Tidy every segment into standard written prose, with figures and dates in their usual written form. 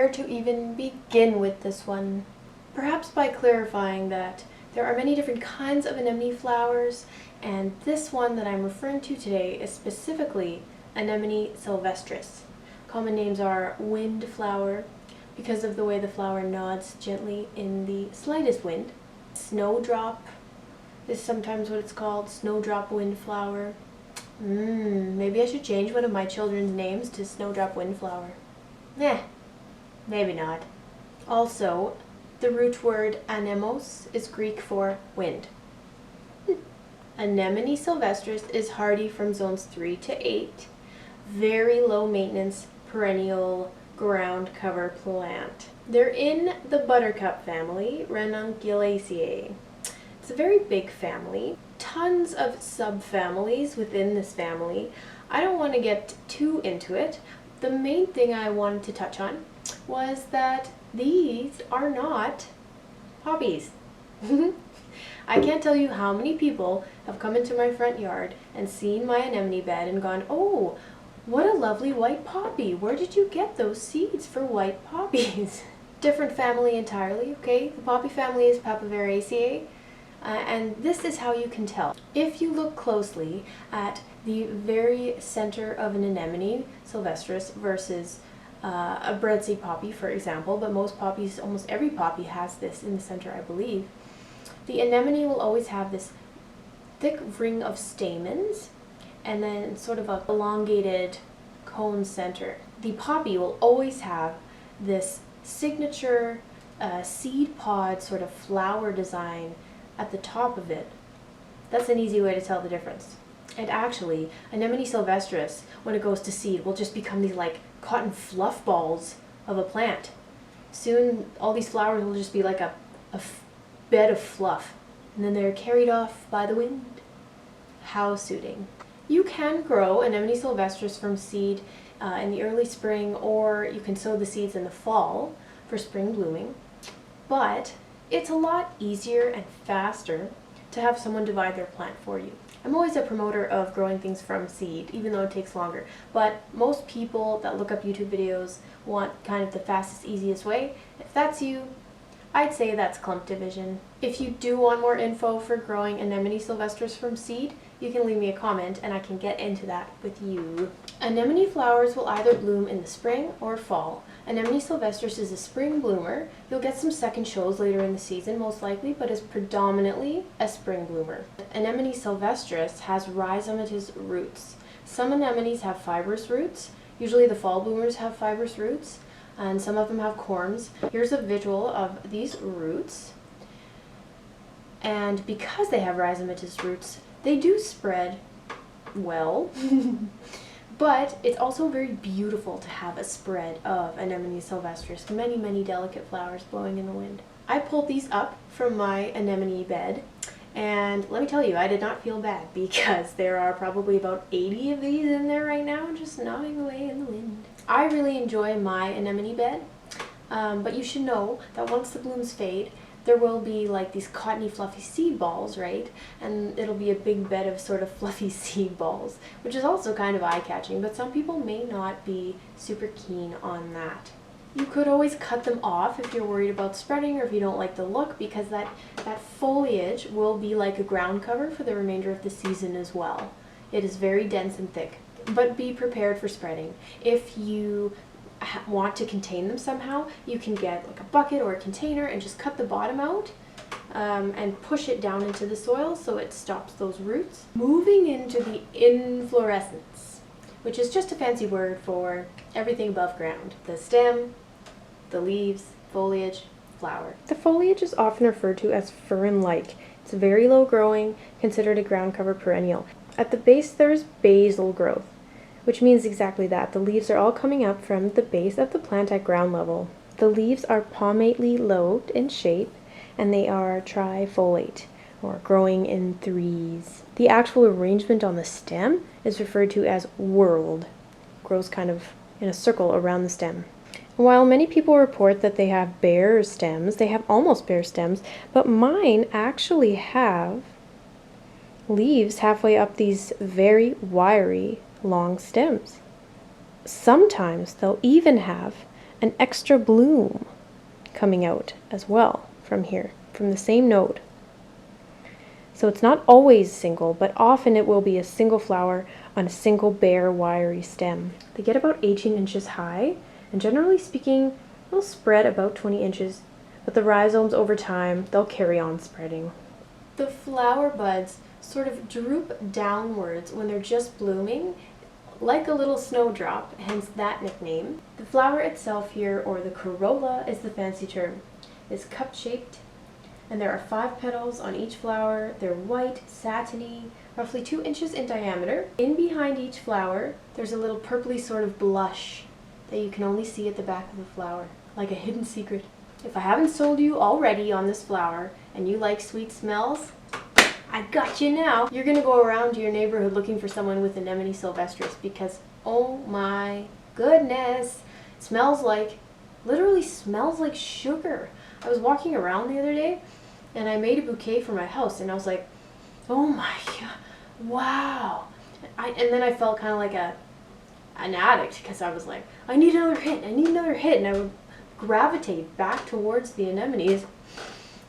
where to even begin with this one. Perhaps by clarifying that there are many different kinds of anemone flowers, and this one that I'm referring to today is specifically Anemone Sylvestris. Common names are windflower, because of the way the flower nods gently in the slightest wind. Snowdrop is sometimes what it's called, snowdrop windflower. Maybe I should change one of my children's names to snowdrop windflower. Maybe not. Also, the root word anemones is Greek for wind. Anemone sylvestris is hardy from zones 3 to 8. Very low maintenance, perennial, ground cover plant. They're in the buttercup family, Ranunculaceae. It's a very big family. Tons of subfamilies within this family. I don't want to get too into it. The main thing I wanted to touch on was that these are not poppies. I can't tell you how many people have come into my front yard and seen my anemone bed and gone, "Oh, what a lovely white poppy. Where did you get those seeds for white poppies?" Different family entirely, okay? The poppy family is Papaveraceae, and this is how you can tell. If you look closely at the very center of an anemone sylvestris versus a breadseed poppy, for example, but most poppies, almost every poppy has this in the center, I believe. The anemone will always have this thick ring of stamens and then sort of a elongated cone center. The poppy will always have this signature seed pod sort of flower design at the top of it. That's an easy way to tell the difference. And actually, Anemone sylvestris, when it goes to seed, will just become these like cotton fluff balls of a plant. Soon, all these flowers will just be like a bed of fluff, and then they're carried off by the wind. How suiting. You can grow Anemone sylvestris from seed in the early spring, or you can sow the seeds in the fall for spring blooming, but it's a lot easier and faster to have someone divide their plant for you. I'm always a promoter of growing things from seed, even though it takes longer, but most people that look up YouTube videos want kind of the fastest, easiest way. If that's you, I'd say that's clump division. If you do want more info for growing Anemone sylvestris from seed, you can leave me a comment and I can get into that with you. Anemone flowers will either bloom in the spring or fall. Anemone sylvestris is a spring bloomer. You'll get some second shows later in the season most likely, but is predominantly a spring bloomer. Anemone sylvestris has rhizomatous roots. Some anemones have fibrous roots. Usually the fall bloomers have fibrous roots, and some of them have corms. Here's a visual of these roots. And because they have rhizomatous roots, they do spread well, but it's also very beautiful to have a spread of Anemone sylvestris, many, many delicate flowers blowing in the wind. I pulled these up from my anemone bed, and let me tell you, I did not feel bad because there are probably about 80 of these in there right now, just nodding away in the wind. I really enjoy my anemone bed, but you should know that once the blooms fade, there will be like these cottony fluffy seed balls, right? And it'll be a big bed of sort of fluffy seed balls, which is also kind of eye-catching, but some people may not be super keen on that. You could always cut them off if you're worried about spreading or if you don't like the look, because that foliage will be like a ground cover for the remainder of the season as well. It is very dense and thick, but be prepared for spreading. If you want to contain them somehow, you can get like a bucket or a container and just cut the bottom out and push it down into the soil so it stops those roots. Moving into the inflorescence, which is just a fancy word for everything above ground. The stem, the leaves, foliage, flower. The foliage is often referred to as fern-like. It's very low growing, considered a ground cover perennial. At the base there is basal growth, which means exactly that. The leaves are all coming up from the base of the plant at ground level. The leaves are palmately lobed in shape, and they are trifoliate, or growing in threes. The actual arrangement on the stem is referred to as whorled. Grows kind of in a circle around the stem. While many people report that they have bare stems, they have almost bare stems, but mine actually have leaves halfway up these very wiry long stems. Sometimes they'll even have an extra bloom coming out as well from here, from the same node. So it's not always single, but often it will be a single flower on a single bare, wiry stem. They get about 18 inches high, and generally speaking, they'll spread about 20 inches, but the rhizomes over time, they'll carry on spreading. The flower buds sort of droop downwards when they're just blooming, like a little snowdrop, hence that nickname. The flower itself here, or the corolla is the fancy term, is cup-shaped, and there are 5 petals on each flower. They're white, satiny, roughly 2 inches in diameter. In behind each flower, there's a little purpley sort of blush that you can only see at the back of the flower, like a hidden secret. If I haven't sold you already on this flower, and you like sweet smells, I got you now. You're gonna go around your neighborhood looking for someone with Anemone Sylvestris because, oh my goodness, it smells like, literally smells like sugar. I was walking around the other day and I made a bouquet for my house and I was like, oh my god, wow. And then I felt kind of like an addict because I was like, I need another hit, and I would gravitate back towards the anemones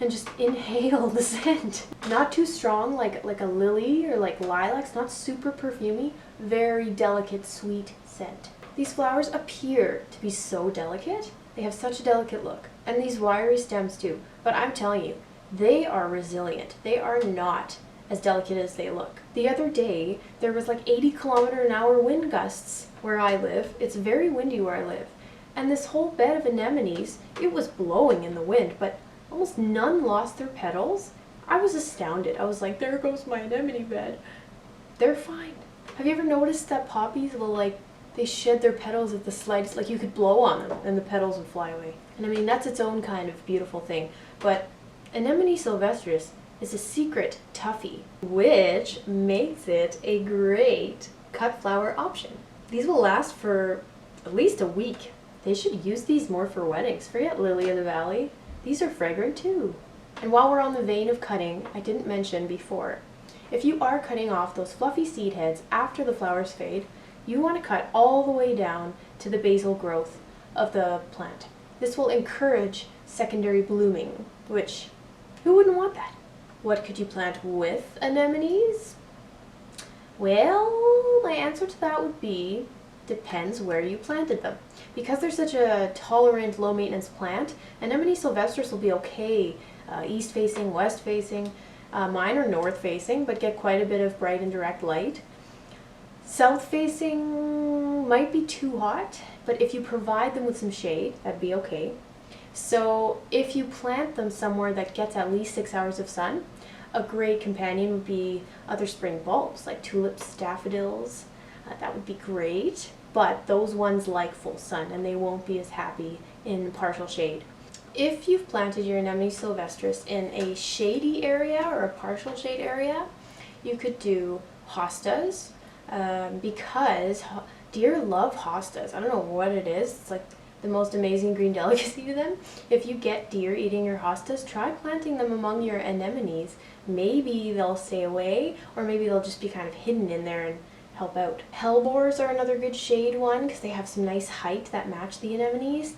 and just inhale the scent. Not too strong like a lily or like lilacs, not super perfumey, very delicate, sweet scent. These flowers appear to be so delicate. They have such a delicate look. And these wiry stems too. But I'm telling you, they are resilient. They are not as delicate as they look. The other day, there was like 80-kilometer-an-hour wind gusts where I live. It's very windy where I live. And this whole bed of anemones, it was blowing in the wind, but almost none lost their petals. I was astounded. I was like, there goes my anemone bed. They're fine. Have you ever noticed that poppies will they shed their petals at the slightest, like you could blow on them and the petals would fly away. And I mean, that's its own kind of beautiful thing. But Anemone Sylvestris is a secret toughie, which makes it a great cut flower option. These will last for at least a week. They should use these more for weddings. Forget lily of the valley. These are fragrant too. And while we're on the vein of cutting, I didn't mention before, if you are cutting off those fluffy seed heads after the flowers fade, you want to cut all the way down to the basal growth of the plant. This will encourage secondary blooming, which, who wouldn't want that? What could you plant with anemones? Well, my answer to that would be, depends where you planted them. Because they're such a tolerant, low-maintenance plant, Anemone Sylvestris will be okay east-facing, west-facing. Mine are north-facing, but get quite a bit of bright and direct light. South-facing might be too hot, but if you provide them with some shade, that'd be okay. So if you plant them somewhere that gets at least 6 hours of sun, a great companion would be other spring bulbs, like tulips, daffodils. That would be great, but those ones like full sun, and they won't be as happy in partial shade. If you've planted your Anemone Sylvestris in a shady area or a partial shade area, you could do hostas, because deer love hostas. I don't know what it is. It's like the most amazing green delicacy to them. If you get deer eating your hostas, try planting them among your anemones. Maybe they'll stay away, or maybe they'll just be kind of hidden in there and help out. Hellebores are another good shade one because they have some nice height that match the anemones.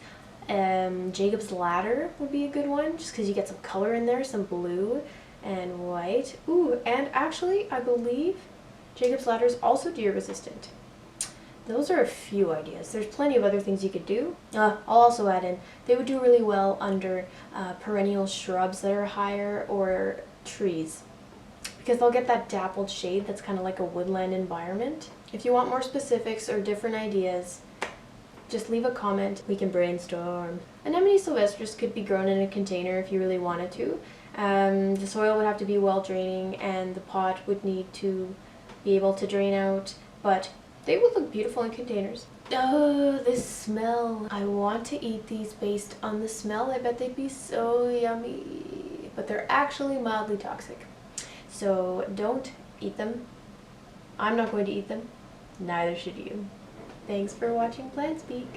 Jacob's Ladder would be a good one just because you get some color in there, some blue and white. Ooh, and actually I believe Jacob's Ladder is also deer resistant. Those are a few ideas. There's plenty of other things you could do. I'll also add in, they would do really well under perennial shrubs that are higher or trees, because they'll get that dappled shade that's kind of like a woodland environment. If you want more specifics or different ideas, just leave a comment. We can brainstorm. Anemone Sylvestris could be grown in a container if you really wanted to. The soil would have to be well draining and the pot would need to be able to drain out, but they would look beautiful in containers. Oh, this smell. I want to eat these based on the smell. I bet they'd be so yummy, but they're actually mildly toxic. So don't eat them. I'm not going to eat them. Neither should you. Thanks for watching Plant Speak.